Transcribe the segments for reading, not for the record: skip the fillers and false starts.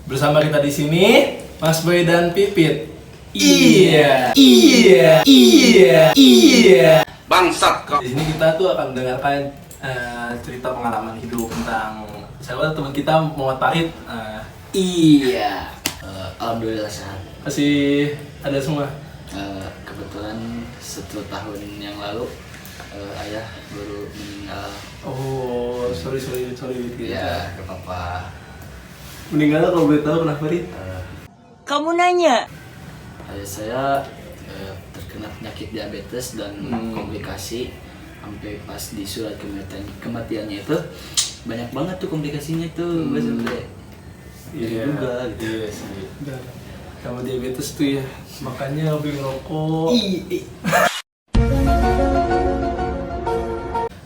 Bersama kita di sini Mas Boy dan Pipit. Iya. Bangsat kau. Di sini kita tuh akan mendengarkan cerita pengalaman hidup tentang misalnya teman kita Muhammad Farid. Iya. Alhamdulillah sehat. Masih ada semua. Kebetulan 1 tahun yang lalu ayah baru meninggal. Oh, sorry gitu. Ya, ke papa. Meninggalnya kalau boleh tahu kenapa, Farid? Kamu nanya? Ayah saya terkena penyakit diabetes dan komplikasi. Sampai pas di surat kematiannya itu banyak banget tuh komplikasinya tuh. Gue sampai juga gitu. Iya sih. Sama diabetes tuh ya, makanya lebih ngerokok.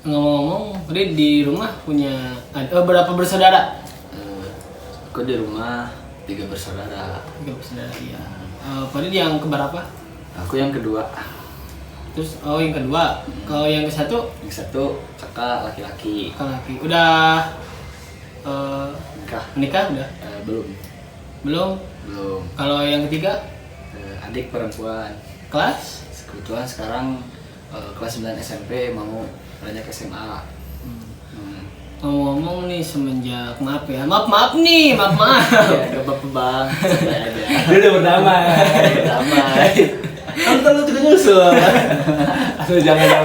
Ngomong-ngomong, Farid di rumah punya berapa bersaudara? Aku di rumah 3 bersaudara. 3 bersaudara, iya. Farid yang keberapa? Aku yang kedua. Terus yang kedua, kalau yang ke satu? Yang satu kakak laki-laki. Kakak laki. Udah menikah udah? Belum. Belum. Kalau yang ketiga? Adik perempuan. Kelas? Kebetulan sekarang kelas 9 SMP mau beranjak SMA. Ngomong-ngomong nih semenjak maaf nih, maaf. Gak apa-apa bang, santai aja. Dia udah berdamai. Kan lu juga nyusul. Aduh jangan.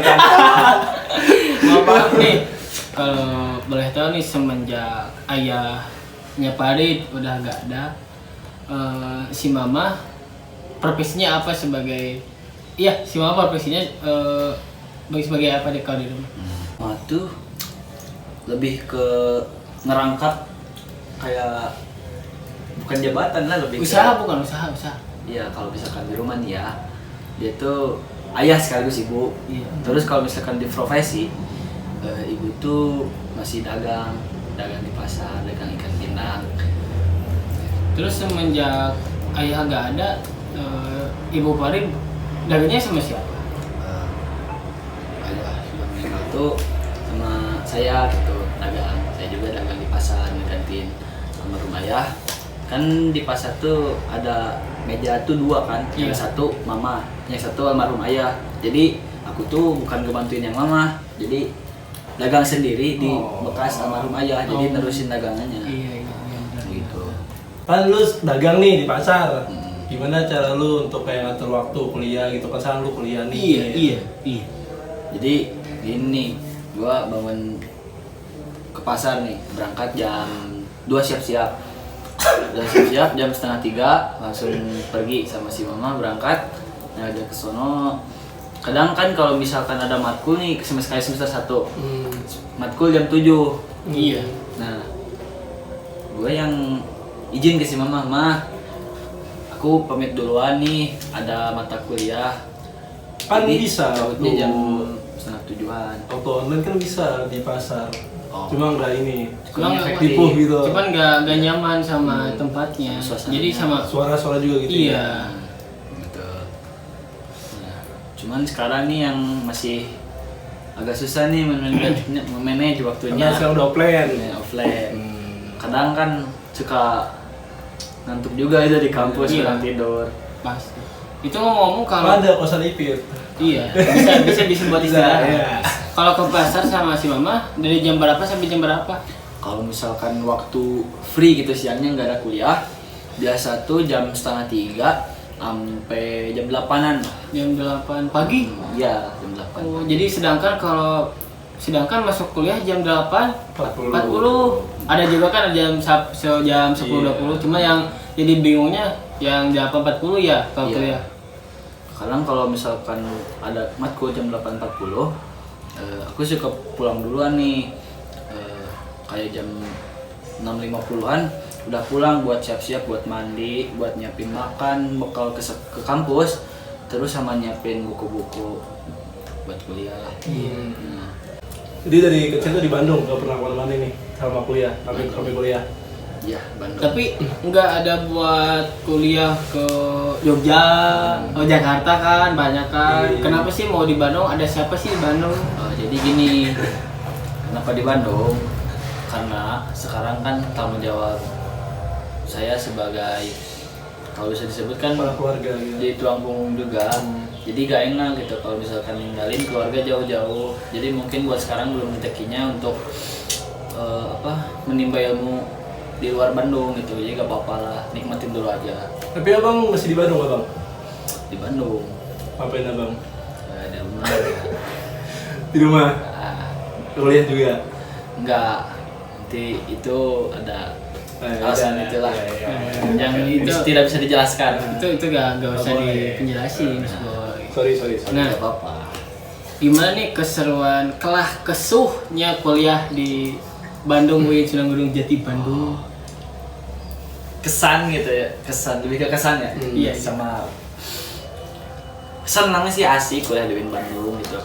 Maaf nih, kalau boleh tahu nih semenjak ayahnya Farid udah gak ada, si mama profesinya apa sebagai? Iya, si mama profesinya sebagai apa deh kalau di rumah? Tuh lebih ke ngerangkap kayak bukan jabatan lah, lebih Usaha ke, bukan usaha. Iya, kalau misalkan di rumah nih ya, dia tuh ayah sekaligus ibu. Iya. Terus kalau misalkan di profesi, ibu tuh masih dagang di pasar, dagang ikan pindang. Terus semenjak ayah nggak ada, ibu Farid dagangnya sama siapa? Ayah sudah meninggal tuh sama saya gitu, dagang. Saya juga dagang di pasar, ngegantiin almarhum ayah. Kan di pasar tuh ada meja tuh 2 kan, yang satu mama, yang satu almarhum ayah. Jadi aku tuh bukan ngebantuin yang mama, jadi dagang sendiri di bekas almarhum ayah, jadi nerusin dagangannya. Iya. Gitu. Kan lu dagang nih di pasar. Gimana cara lu untuk kayak ngatur waktu kuliah gitu kan? Sekarang lu kuliah nih. Iya. Jadi gini, gua bangun ke pasar nih, berangkat jam 2 siap-siap. Jam 2:30 langsung pergi sama si mama berangkat. Nah, udah ke sono. Kadang kan kalau misalkan ada matkul nih, semester 1. Matkul jam 7. Iya. Nah, gue yang izin ke si mama, aku pamit duluan nih, ada mata kuliah. Kan Jadi, bisa di jam 6:30-an. Auto online kan bisa di pasar. Oh. Cuma nggak ini. Cuma nggak efektif gitu. Cuman nggak nyaman sama tempatnya. Suasananya. Jadi sama Suara-suara juga gitu. iya. Gitu. Nah, cuman sekarang nih yang masih agak susah nih memanage waktunya. Karena sekarang udah offline. Ya, offline. Kadang kan suka ngantuk juga itu di kampus, Iya. kurang tidur. Pasti. Itu ngomong-ngomong kalau Ada kosan Ipit. iya bisa buat istirahat. Iya. Kalau ke pasar sama si mama dari jam berapa sampai jam berapa? Kalau misalkan waktu free gitu siangnya nggak ada kuliah, biasa tuh jam 2:30 sampai jam 8-an. Jam 8 pagi. Iya, jam 8. Oh, jadi sedangkan masuk kuliah jam 8:40. Ada juga kan jam 10:20. Cuma yang jadi bingungnya yang 8:40 ya kalau Iya. kuliah. Kadang kalau misalkan ada matkul jam 8:40, aku suka pulang duluan nih. Kayak jam 6:50-an udah pulang buat siap-siap, buat mandi, buat nyiapin makan, bekal ke kampus, terus sama nyiapin buku-buku buat kuliah. Jadi dari kecil tuh di Bandung, gak pernah kemana-mana nih sama kuliah, sampai kuliah. Iya, Bandung. Tapi nggak ada buat kuliah ke Jogja, Jakarta kan banyak kan. Iya. Kenapa sih mau di Bandung? Ada siapa sih di Bandung? Jadi gini, kenapa di Bandung? karena sekarang kan tanggung jawab saya sebagai, kalau bisa disebutkan Kepala keluarga gitu. jadi tulang punggung juga. Jadi gak enak gitu kalau misalkan ninggalin keluarga jauh-jauh. Jadi mungkin buat sekarang belum rezekinya untuk menimba ilmu di luar Bandung gitu. Jadi gak apa-apa lah, nikmatin dulu aja. Tapi abang masih di Bandung abang? Di Bandung Ngapain abang? di rumah ya. Di rumah? Ah, Kuliah juga? enggak, nanti itu ada alasan Udah. itulah Iya. yang Itu- tidak bisa dijelaskan. Itu gak usah Oh, iya. dipenjelasin, boy. Sorry. Nah, Gak apa-apa. gimana nih keseruan kelah kesuhnya kuliah di Bandung UIN Sunan Gunung Jati Bandung? Kesan gitu ya, kesan lebih ke kesan ya. Iya. Sama senang sih, asik kuliah di UIN Bandung gitu,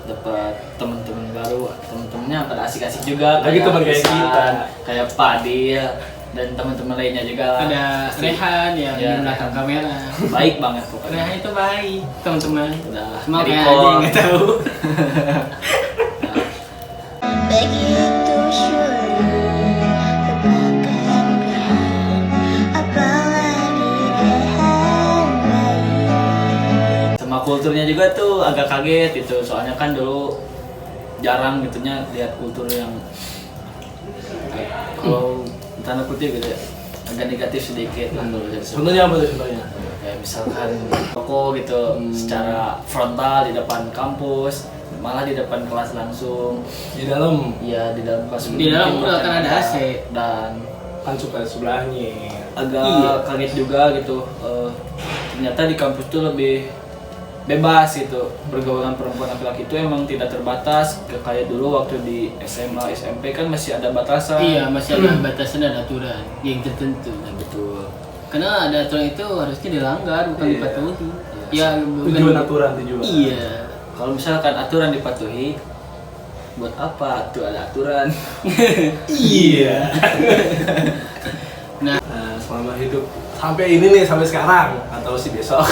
dapat teman-teman baru, teman-temannya pada asik-asik juga. Lagi teman kayak Isan, kita. kayak Padil dan teman-teman lainnya juga lah. Ada Rehan yang Ya, di belakang kamera. baik banget pokoknya. Rehan itu baik, teman-teman. Udah Cuma kayak record. aja yang nggak tahu. Begitu sulit lupakan Rehan, apalagi Rehan baik. Sama kulturnya juga tuh agak kaget gitu, soalnya kan dulu jarang gitunya lihat kultur yang kalau tanda kutip gitu ya, agak negatif sedikit lah kalau dari Contohnya apa tuh contohnya? kayak misalkan toko gitu secara frontal di depan kampus, malah di depan kelas langsung. Di dalam Ya di dalam kelas Di dalam mungkin udah kan ada AC. dan kan suka sebelahnya. agak Iya. kaget juga gitu, ternyata di kampus tuh lebih bebas gitu, pergaulan perempuan laki-laki itu emang tidak terbatas kayak dulu waktu di SMA SMP kan masih ada batasan. Iya, masih ada batasan dan aturan yang tertentu. Nah, betul. Karena ada aturan itu harusnya dilanggar, bukan Iya. dipatuhi. Ya, Tujuan aturan tujuan. Iya. Kalau misalkan aturan dipatuhi, buat apa tuh ada aturan? Iya. Nah, Selama hidup sampai ini nih, sampai sekarang atau sih besok.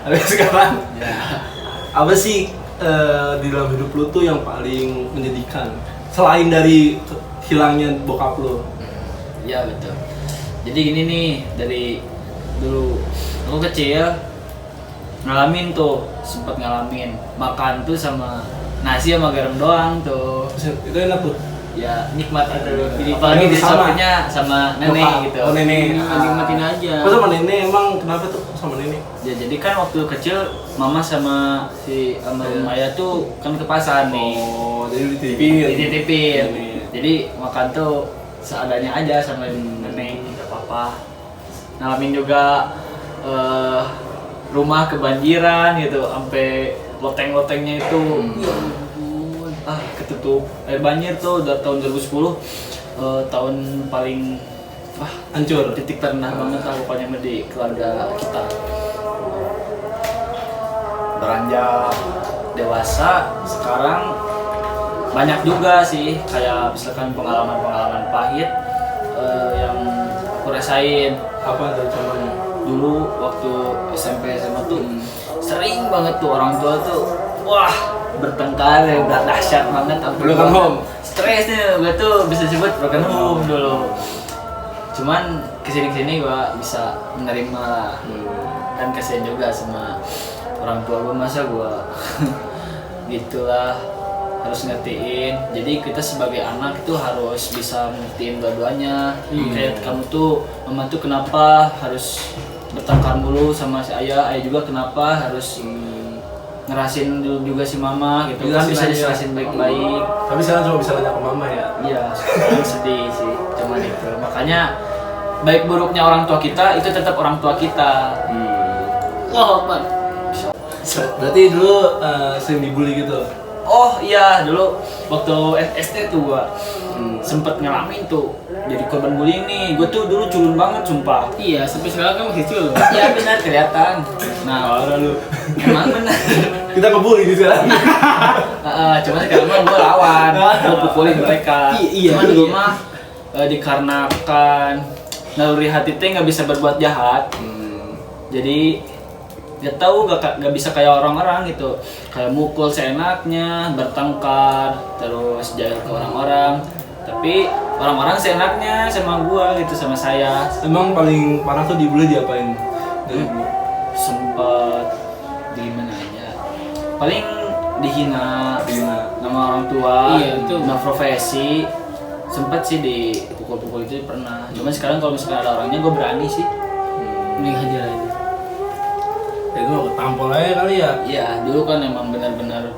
Sampai sekarang. Apa sih di dalam hidup lu tuh yang paling menyedihkan selain dari hilangnya bokap lu? Ya betul. Jadi gini nih, dari dulu aku kecil ngalamin tuh, sempat ngalamin makan tuh sama nasi sama garam doang tuh. Itu enak tuh. Ya nikmat itu. Iya. Apalagi Sama. disuapinnya sama nenek Bokap. gitu. Oh, nenek. nikmatin aja. Kok sama nenek emang kenapa tuh sama nenek? Ya, jadi kan waktu kecil mama sama si almarhum ayah tuh kan ke pasar nih. Oh, jadi dititipin. Dititipin. Nenek. Jadi makan tuh seadanya aja sama nenek, nggak apa-apa. Ngalamin juga rumah kebanjiran gitu, sampai loteng-lotengnya itu ya ampun, ketutup air banjir tuh udah tahun 2010, tahun paling Hancur. titik terendah banget lah pokoknya di keluarga kita. Beranjak dewasa sekarang banyak juga sih, kayak misalkan pengalaman-pengalaman pahit yang aku rasain. Apa tuh contohnya? Dulu waktu SMP SMA tuh sering banget tuh orang tua tuh bertengkar ya, udah dahsyat banget. Broken home. Stresnya gue tuh bisa sebut broken home dulu. Cuman kesini gue bisa menerima lah. Kan kasihan juga sama orang tua gue, masa gue gitulah, harus ngertiin. Jadi kita sebagai anak itu harus bisa ngertiin dua-duanya. Kayak kamu tuh, mama tuh kenapa harus bertengkar mulu sama si ayah juga kenapa harus ngerasin dulu juga si mama gitu. Kan bisa diserasin baik-baik. Tapi sekarang cuma bisa nanya ke mama ya. Iya, sedih sih, cuman itu. Makanya baik buruknya orang tua kita itu tetap orang tua kita. Wah, Pak. Berarti dulu sering dibully gitu. Oh iya, dulu waktu SD tuh gua sempet ngalamin tuh jadi korban bullying nih. Gua tuh dulu culun banget sumpah. Iya, sampai sekarang kan masih culun. Iya benar, kelihatan. Nah, Parah lu. emang benar. Kita ngebully di sekarang. Cuman sekarang mah gua lawan, gua pukulin mereka. Iya, Cuman dulu iya. mah dikarenakan naluri hati teh nggak bisa berbuat jahat. Jadi gak tahu gak bisa kayak orang-orang gitu, kayak mukul seenaknya, bertengkar, terus jahil ke orang-orang. Tapi orang-orang seenaknya sama gua gitu, sama saya. Emang paling parah tuh dibully diapain? Dari dulu. Sempet di mana aja, paling dihina nama orang tua, Iya, itu. nama profesi. Sempet sih dipukul-pukul itu pernah, cuman sekarang kalau misalkan ada orangnya gue berani sih. Mending hajar aja. Itu mah ketampol aja kali ya. Iya, dulu kan emang benar-benar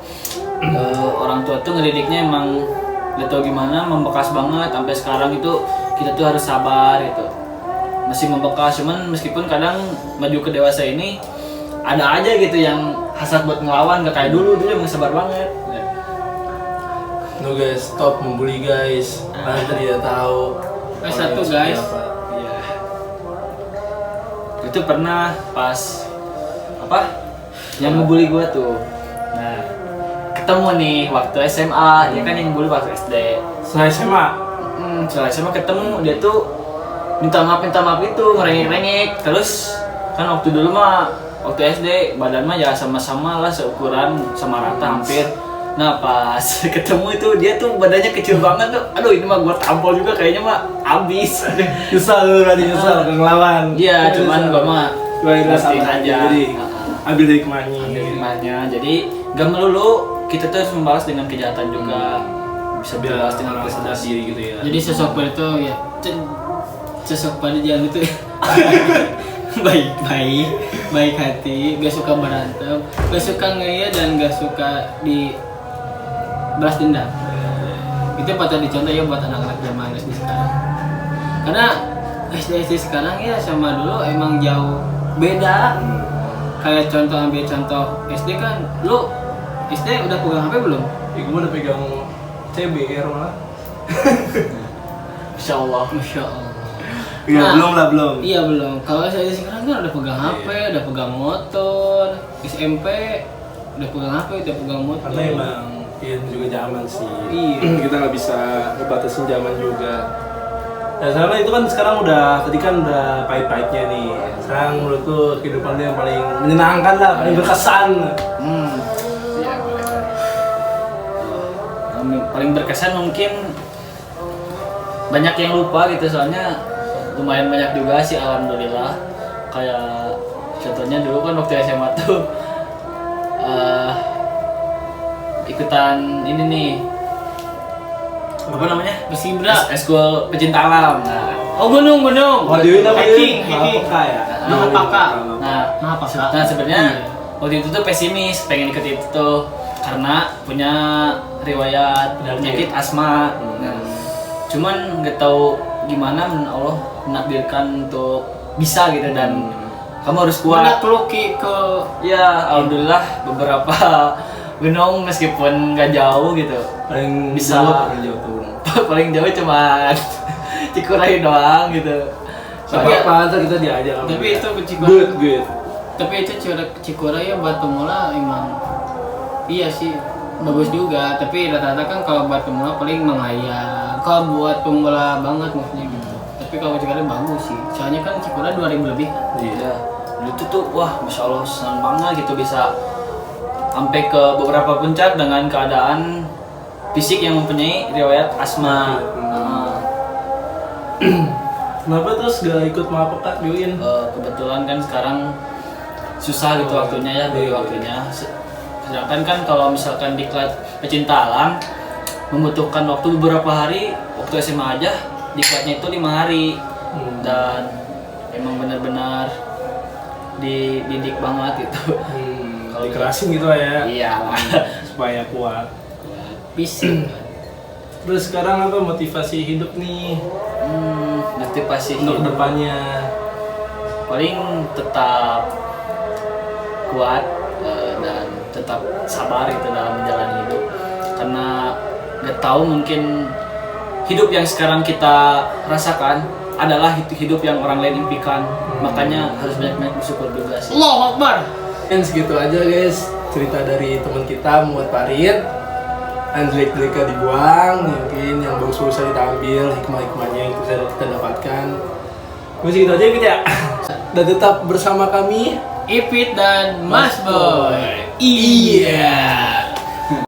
orang tua tuh ngedidiknya emang gak tau gimana, membekas banget. Sampai sekarang itu kita tuh harus sabar gitu, masih membekas. Cuman meskipun kadang maju ke dewasa ini ada aja gitu yang hasrat buat ngelawan, gak kayak dulu emang sabar banget. No guys, stop membuli guys. Kalian tidak tahu. Satu, orang yang guys. seperti apa. Iya. Itu pernah pas apa? Yang ngebully gua tuh. Nah, ketemu nih waktu SMA, dia kan yang ngebully waktu SD. Setelah SMA, Setelah SMA ketemu dia tuh minta maaf itu, ngerengek-rengek. Terus kan waktu dulu mah waktu SD badan mah ya sama-sama lah, seukuran sama rata hampir. Nah pas ketemu itu dia tuh badannya kecil banget tuh. Aduh ini mah gua tampol juga kayaknya mah abis. nyesal lu berarti nyesal gak ngelawan. Iya, cuman gua mah Gua ngertiin sabar aja. Jadi ambil hikmahnya. Ambil hikmahnya. Jadi gak melulu kita tuh harus membalas dengan kejahatan juga. Bisa Biar membalas dengan orang sadar prestasi. diri gitu ya. Jadi sosok pada itu ya sosok pada jangan itu baik hati, gak suka berantem, gak suka ngeyel dan gak suka di balas dendam. Itu patut dicontoh ya buat anak-anak zaman SD sekarang. Karena SD sekarang ya sama dulu emang jauh beda. Kayak ambil contoh SD kan, lu SD udah pegang HP belum? Gue udah pegang CBR malah. Insya Allah. Masya Allah. Iya, Nah, belum. Iya belum. Kalau saya sekarang kan udah pegang HP, udah pegang motor, SMP udah pegang HP, udah pegang motor. Karena emang itu juga zaman sih. Iya. Kita nggak bisa ngebatasin zaman juga. Ya sama itu kan sekarang udah ketika udah pahit-pahitnya nih. Sekarang menurutku kehidupan dia yang paling menyenangkan lah, paling berkesan. Iya, boleh. Paling berkesan mungkin banyak yang lupa gitu, soalnya lumayan banyak juga sih alhamdulillah. Kayak contohnya dulu kan waktu SMA tuh ikutan ini nih, apa namanya? Paskibra. Eskul pecinta alam. Nah, Oh gunung. Oh, Dewi namanya Hiking. Mahapeka ya? Mahapeka. nah Nah, sebenarnya Iya. waktu itu tuh pesimis pengen ikut itu tuh karena punya riwayat penyakit asma. Nah, cuman nggak tahu gimana Allah menakdirkan untuk bisa gitu, dan kamu harus kuat. Menakluki ke Ya alhamdulillah beberapa gunung meskipun nggak jauh gitu, Paling Bisa. paling jauh tuh. paling jauh cuma Cikuray doang gitu. Tapi apa ntar kita diajak. Tapi itu Cikuray. good. Tapi itu Cikuray ya buat pemula emang iya sih bagus juga. Tapi rata-rata kan kalau buat pemula paling menghayal. Kalau buat pemula banget maksudnya gitu. Tapi kalau Cikuray bagus sih. Soalnya kan Cikuray 2000 lebih. Iya. Itu tuh wah masya Allah senang banget gitu bisa sampai ke beberapa puncak dengan keadaan fisik yang mempunyai riwayat asma. Kenapa terus gak ikut Mahapeka Diwin? Kebetulan kan sekarang susah gitu waktunya ya, dari waktunya. Sedangkan kan kalau misalkan diklat pecinta alam membutuhkan waktu beberapa hari, waktu SMA aja diklatnya itu 5 hari. Dan emang benar-benar dididik banget gitu. Kalau dikerasin gitu lah ya. Iya. Supaya kuat. Fisik. Terus sekarang apa motivasi hidup nih Motivasi untuk hidup kedepannya? paling tetap kuat dan tetap sabar itu dalam menjalani hidup, karena nggak tahu mungkin hidup yang sekarang kita rasakan adalah hidup yang orang lain impikan. Makanya harus banyak-banyak bersyukur juga sih. Allahu Akbar. Kan segitu aja guys cerita dari teman kita Muhammad Farid. Jelek-jeleknya dibuang, mungkin yang bagus-bagusnya kita ambil, hikmah-hikmahnya yang bisa kita dapatkan. Mungkin segitu aja gitu ya. Dan tetap bersama kami Ipit dan Mas Boy. Iya.